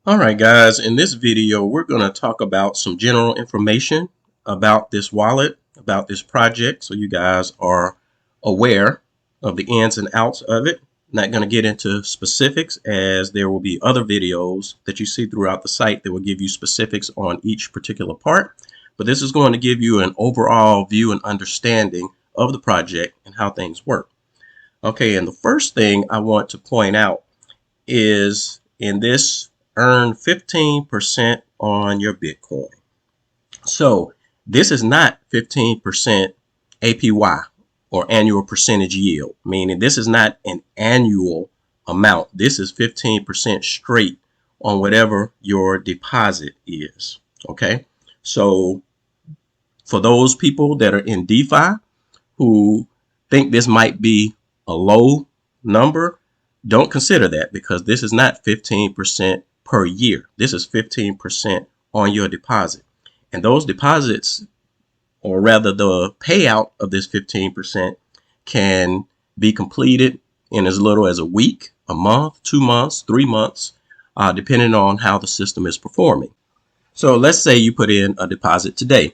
Alright guys, in this video we're going to talk about some general information about this wallet, about this project, so you guys are aware of the ins and outs of it. Not going to get into specifics, as there will be other videos that you see throughout the site that will give you specifics on each particular part, but this is going to give you an overall view and understanding of the project and how things work. Okay, and the first thing I want to point out is in this earn 15% on your Bitcoin. So this is not 15% APY or annual percentage yield, meaning this is not an annual amount. This is 15% straight on whatever your deposit is. Okay, so for those people that are in DeFi who think this might be a low number, don't consider that, because this is not 15% per year. This is 15% on your deposit. And those deposits, or rather the payout of this 15%, can be completed in as little as a week, a month, 2 months, 3 months, depending on how the system is performing. So let's say you put in a deposit today.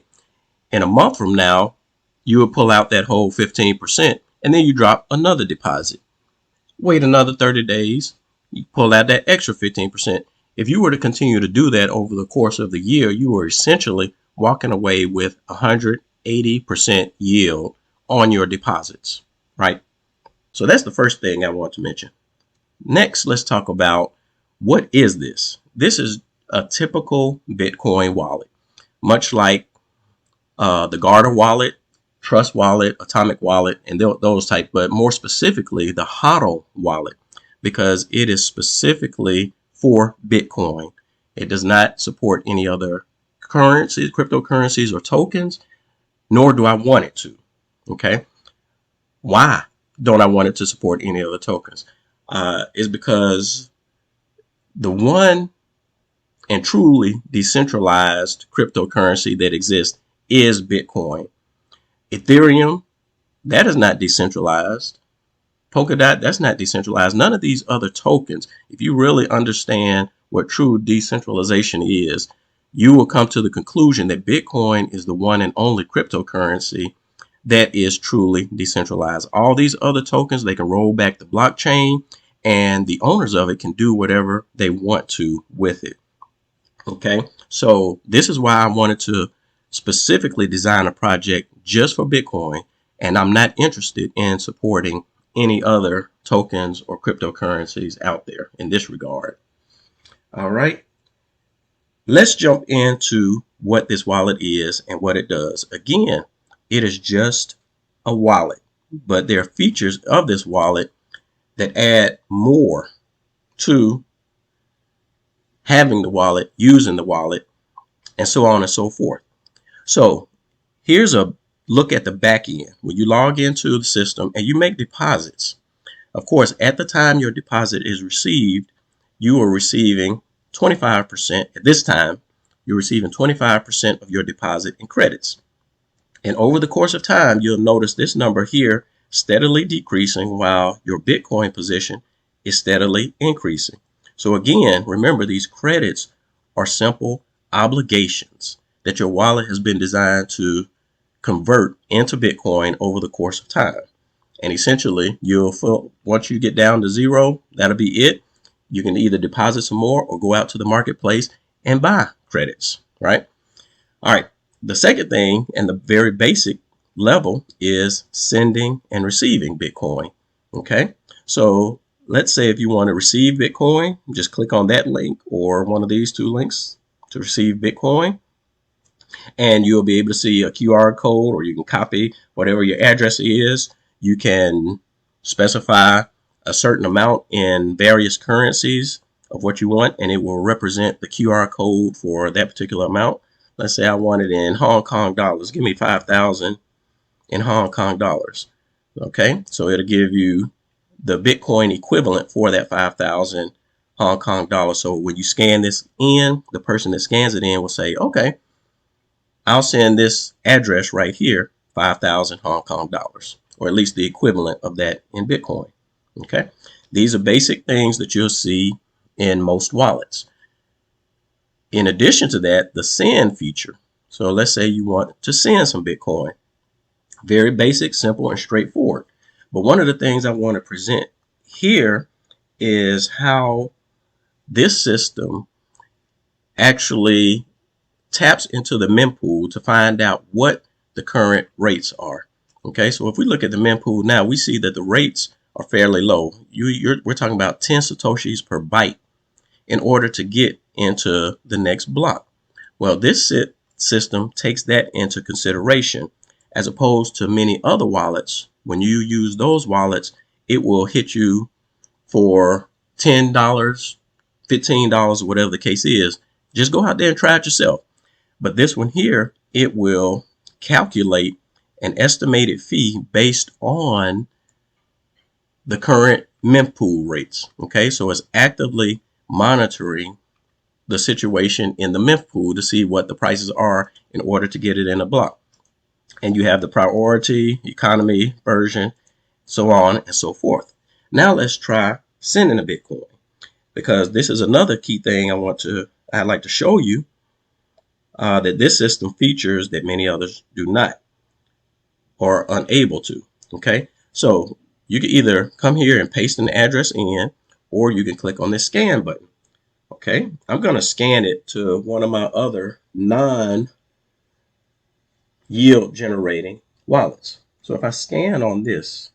In a month from now, you will pull out that whole 15%, and then you drop another deposit. Wait another 30 days, you pull out that extra 15%. If you were to continue to do that over the course of the year, you are essentially walking away with 180% yield on your deposits, right? So that's the first thing I want to mention. Next, let's talk about what is this? This is a typical Bitcoin wallet, much like the Garter wallet, Trust wallet, Atomic wallet, and those type, but more specifically the HODL wallet, because it is specifically for Bitcoin. It does not support any other currencies, cryptocurrencies, or tokens, nor do I want it to. Okay, why don't I want it to support any other tokens? Is because the one and truly decentralized cryptocurrency that exists is Bitcoin. Ethereum, that is not decentralized. Polkadot, that's not decentralized. None of these other tokens, if you really understand what true decentralization is, you will come to the conclusion that Bitcoin is the one and only cryptocurrency that is truly decentralized. All these other tokens, they can roll back the blockchain, and the owners of it can do whatever they want to with it. Okay, so this is why I wanted to specifically design a project just for Bitcoin, and I'm not interested in supporting any other tokens or cryptocurrencies out there in this regard. All right, let's jump into what this wallet is and what it does. Again, it is just a wallet, but there are features of this wallet that add more to having the wallet, using the wallet, and so on and so forth. So here's a look at the back end. When you log into the system and you make deposits, of course, at the time your deposit is received, you are receiving 25%. At this time, you're receiving 25% of your deposit in credits. And over the course of time, you'll notice this number here steadily decreasing while your Bitcoin position is steadily increasing. So again, remember, these credits are simple obligations that your wallet has been designed to convert into Bitcoin over the course of time. And essentially, once you get down to zero, that'll be it. You can either deposit some more or go out to the marketplace and buy credits, right? All right. The second thing, and the very basic level, is sending and receiving Bitcoin. Okay. So let's say if you want to receive Bitcoin, just click on that link or one of these two links to receive Bitcoin. And you'll be able to see a QR code, or you can copy whatever your address is. You can specify a certain amount in various currencies of what you want, and it will represent the QR code for that particular amount. Let's say I want it in Hong Kong dollars. Give me 5,000 in Hong Kong dollars. Okay, so it'll give you the Bitcoin equivalent for that 5,000 Hong Kong dollars. So when you scan this in, the person that scans it in will say, okay, I'll send this address right here 5,000 Hong Kong dollars, or at least the equivalent of that in Bitcoin. Okay, these are basic things that you'll see in most wallets. In addition to that, the send feature. So let's say you want to send some Bitcoin. Very basic, simple, and straightforward. But one of the things I want to present here is how this system actually taps into the mempool to find out what the current rates are. Okay, so if we look at the mempool now, we see that the rates are fairly low. We're talking about 10 Satoshis per byte in order to get into the next block. Well, this system takes that into consideration, as opposed to many other wallets. When you use those wallets, it will hit you for $10, $15, or whatever the case is. Just go out there and try it yourself. But this one here, it will calculate an estimated fee based on the current mempool rates. Okay, so it's actively monitoring the situation in the mempool to see what the prices are in order to get it in a block. And you have the priority, economy version, so on and so forth. Now let's try sending a Bitcoin, because this is another key thing I'd like to show you, that this system features that many others do not or are unable to. Okay, so you can either come here and paste an address in, or you can click on this scan button. Okay, I'm going to scan it to one of my other non-yield generating wallets. So if I scan on this,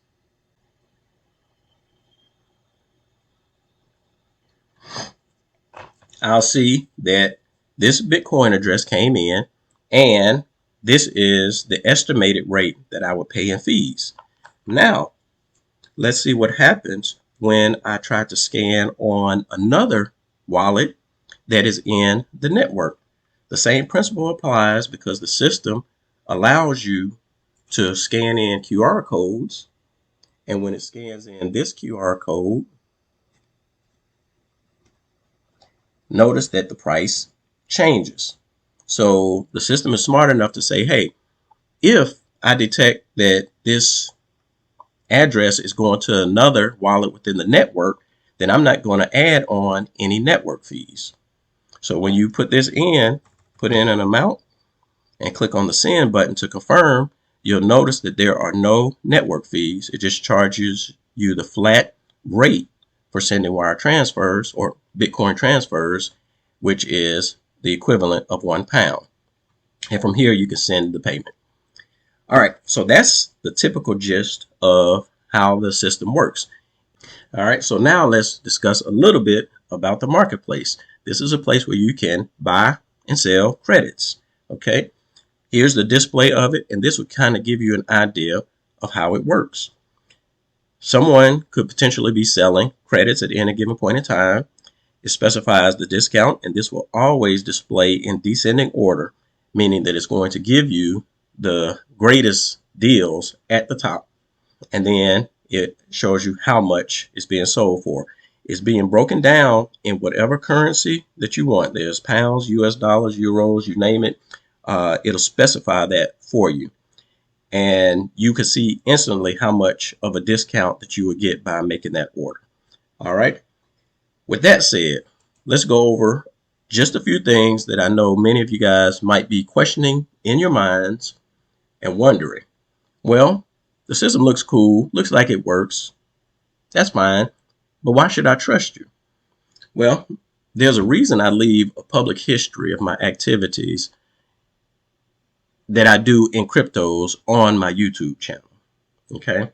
I'll see that this Bitcoin address came in, and this is the estimated rate that I would pay in fees. Now, let's see what happens when I try to scan on another wallet that is in the network. The same principle applies, because the system allows you to scan in QR codes. And when it scans in this QR code, notice that the price changes. So the system is smart enough to say, hey, if I detect that this address is going to another wallet within the network, then I'm not going to add on any network fees. So when you put this in, put in an amount and click on the send button to confirm, you'll notice that there are no network fees. It just charges you the flat rate for sending wire transfers or Bitcoin transfers, which is the equivalent of £1. And from here, you can send the payment. All right, so that's the typical gist of how the system works. All right, so now let's discuss a little bit about the marketplace. This is a place where you can buy and sell credits. Okay, here's the display of it, and this would kind of give you an idea of how it works. Someone could potentially be selling credits at any given point in time. It specifies the discount, and this will always display in descending order, meaning that it's going to give you the greatest deals at the top, and then it shows you how much it's being sold for. It's being broken down in whatever currency that you want. There's pounds, US dollars, euros, you name it. It'll specify that for you, and you can see instantly how much of a discount that you would get by making that order. All right, with that said, let's go over just a few things that I know many of you guys might be questioning in your minds and wondering, well, the system looks cool, looks like it works, that's fine, but why should I trust you? Well, there's a reason I leave a public history of my activities that I do in cryptos on my YouTube channel. Okay,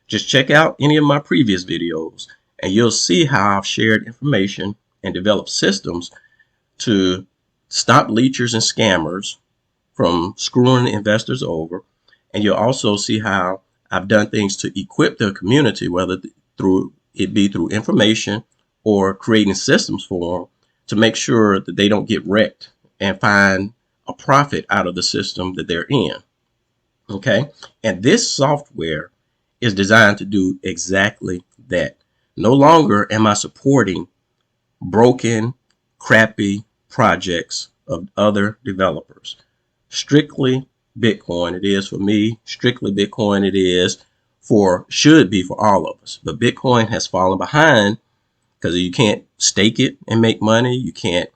just check out any of my previous videos and you'll see how I've shared information and developed systems to stop leechers and scammers from screwing investors over. And you'll also see how I've done things to equip the community, whether through information or creating systems for them, to make sure that they don't get wrecked and find a profit out of the system that they're in. Okay, and this software is designed to do exactly that. No longer am I supporting broken, crappy projects of other developers. Strictly Bitcoin it is for me. Strictly Bitcoin it is should be for all of us. But Bitcoin has fallen behind because you can't stake it and make money. You can't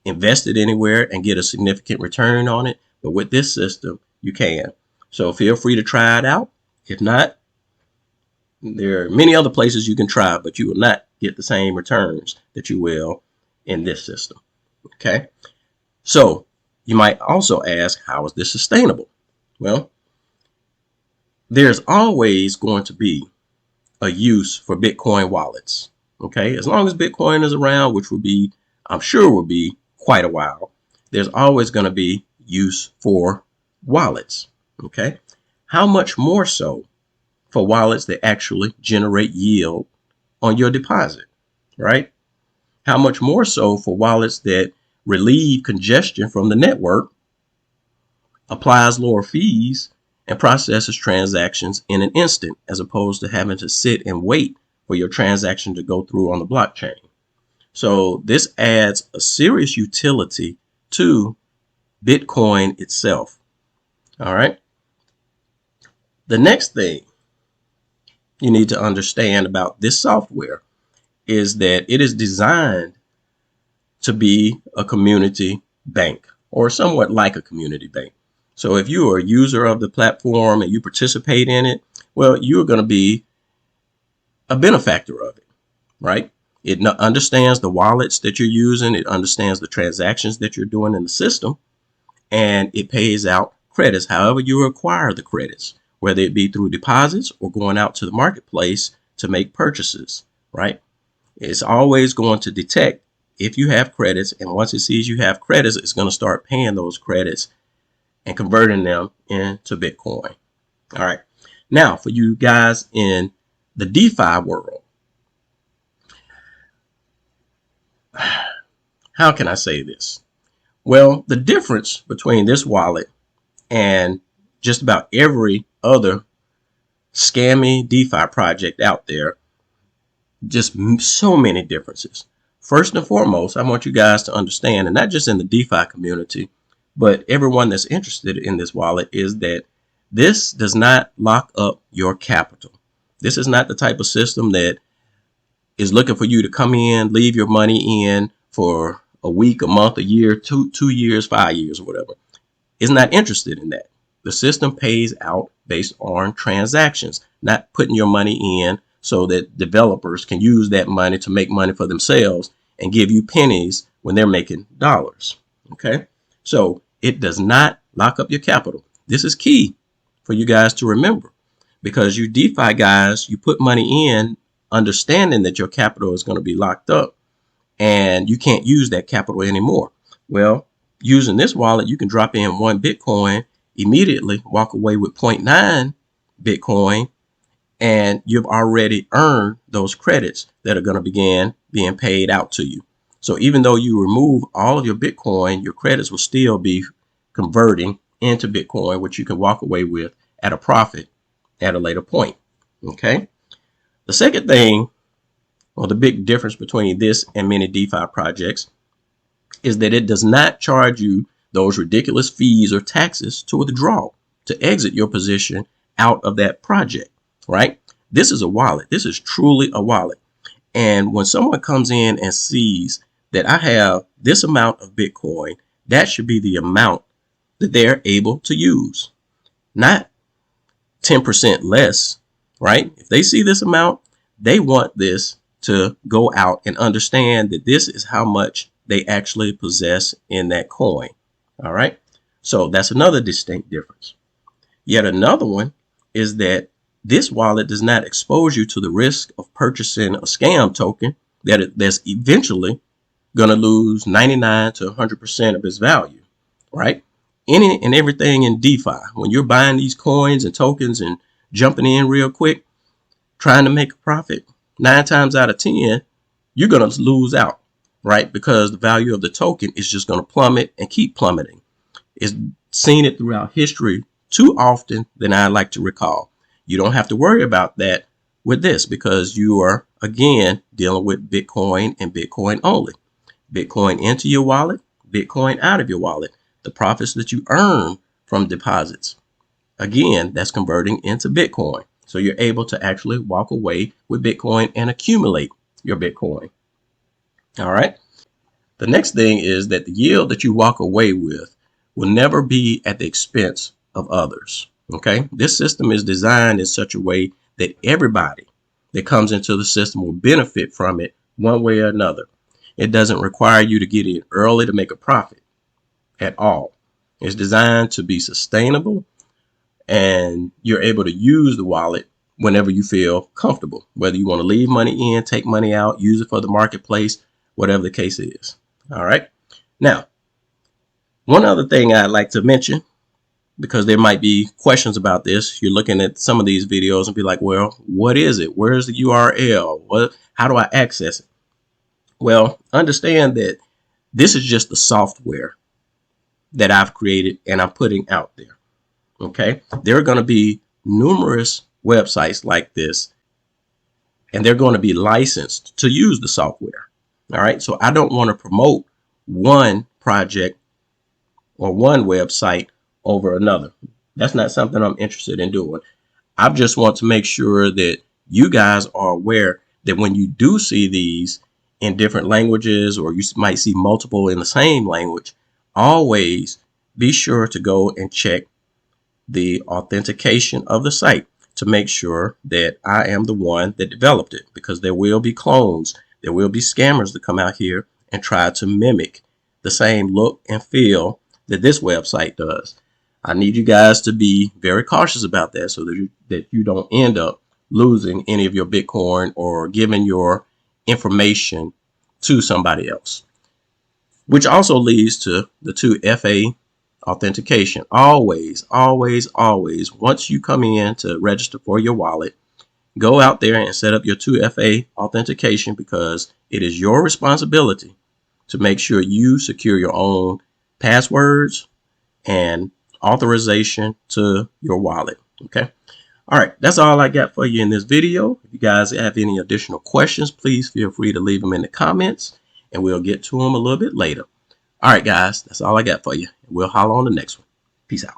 invest it anywhere and get a significant return on it. But with this system, you can. So feel free to try it out. If not, there are many other places you can try, but you will not get the same returns that you will in this system. Okay. So you might also ask, how is this sustainable? Well, there's always going to be a use for Bitcoin wallets. Okay. As long as Bitcoin is around, which will be, I'm sure will be quite a while, there's always going to be use for wallets. Okay. How much more so for wallets that actually generate yield on your deposit, right? How much more so for wallets that relieve congestion from the network, applies lower fees, and processes transactions in an instant, as opposed to having to sit and wait for your transaction to go through on the blockchain. So this adds a serious utility to Bitcoin itself. All right. The next thing you need to understand about this software is that it is designed to be a community bank, or somewhat like a community bank. So if you are a user of the platform and you participate in it, well, you're going to be a benefactor of it, right? It understands the wallets that you're using. It understands the transactions that you're doing in the system, and it pays out credits however you acquire the credits, whether it be through deposits or going out to the marketplace to make purchases, right? It's always going to detect if you have credits, and once it sees you have credits, it's going to start paying those credits and converting them into Bitcoin. All right. Now, for you guys in the DeFi world, how can I say this? Well, the difference between this wallet and just about every other scammy DeFi project out there, just so many differences. First and foremost, I want you guys to understand, and not just in the DeFi community, but everyone that's interested in this wallet, is that this does not lock up your capital. This is not the type of system that is looking for you to come in, leave your money in for a week, a month, a year, 2 years, 5 years, or whatever. It's not interested in that. The system pays out based on transactions, not putting your money in so that developers can use that money to make money for themselves and give you pennies when they're making dollars. Okay. So it does not lock up your capital. This is key for you guys to remember, because you DeFi guys, you put money in understanding that your capital is going to be locked up and you can't use that capital anymore. Well, using this wallet, you can drop in 1 Bitcoin, immediately walk away with 0.9 Bitcoin, and you've already earned those credits that are going to begin being paid out to you. So even though you remove all of your Bitcoin, your credits will still be converting into Bitcoin, which you can walk away with at a profit at a later point. Okay. The second thing, or the big difference between this and many DeFi projects, is that it does not charge you those ridiculous fees or taxes to withdraw, to exit your position out of that project, right? This is a wallet. This is truly a wallet. And when someone comes in and sees that I have this amount of Bitcoin, that should be the amount that they're able to use, not 10% less, right? If they see this amount, they want this to go out and understand that this is how much they actually possess in that coin. All right. So that's another distinct difference. Yet another one is that this wallet does not expose you to the risk of purchasing a scam token that's eventually going to lose 99 to 100% of its value, right? Any and everything in DeFi, when you're buying these coins and tokens and jumping in real quick, trying to make a profit, 9 times out of 10, you're going to lose out, right? Because the value of the token is just going to plummet and keep plummeting. It's seen it throughout history too often than I like to recall. You don't have to worry about that with this, because you are, again, dealing with Bitcoin and Bitcoin only. Bitcoin into your wallet, Bitcoin out of your wallet. The profits that you earn from deposits, again, that's converting into Bitcoin. So you're able to actually walk away with Bitcoin and accumulate your Bitcoin. All right. The next thing is that the yield that you walk away with will never be at the expense of others. Okay, this system is designed in such a way that everybody that comes into the system will benefit from it one way or another. It doesn't require you to get in early to make a profit at all. It's designed to be sustainable, and you're able to use the wallet whenever you feel comfortable, whether you want to leave money in, take money out, use it for the marketplace, whatever the case is. All right. Now, one other thing I'd like to mention, because there might be questions about this. You're looking at some of these videos and be like, well, what is it? Where's the URL? How do I access it? Well, understand that this is just the software that I've created and I'm putting out there. Okay. There are going to be numerous websites like this, and they're going to be licensed to use the software. All right. So I don't want to promote one project or one website over another. That's not something I'm interested in doing. I just want to make sure that you guys are aware that when you do see these in different languages, or you might see multiple in the same language, always be sure to go and check the authentication of the site to make sure that I am the one that developed it, because there will be clones. There will be scammers that come out here and try to mimic the same look and feel that this website does. I need you guys to be very cautious about that, so that you don't end up losing any of your Bitcoin or giving your information to somebody else. Which also leads to the 2FA authentication. Always, always, always, once you come in to register for your wallet, go out there and set up your 2FA authentication, because it is your responsibility to make sure you secure your own passwords and authorization to your wallet. Okay. All right. That's all I got for you in this video. If you guys have any additional questions, please feel free to leave them in the comments, and we'll get to them a little bit later. All right, guys. That's all I got for you. We'll holler on the next one. Peace out.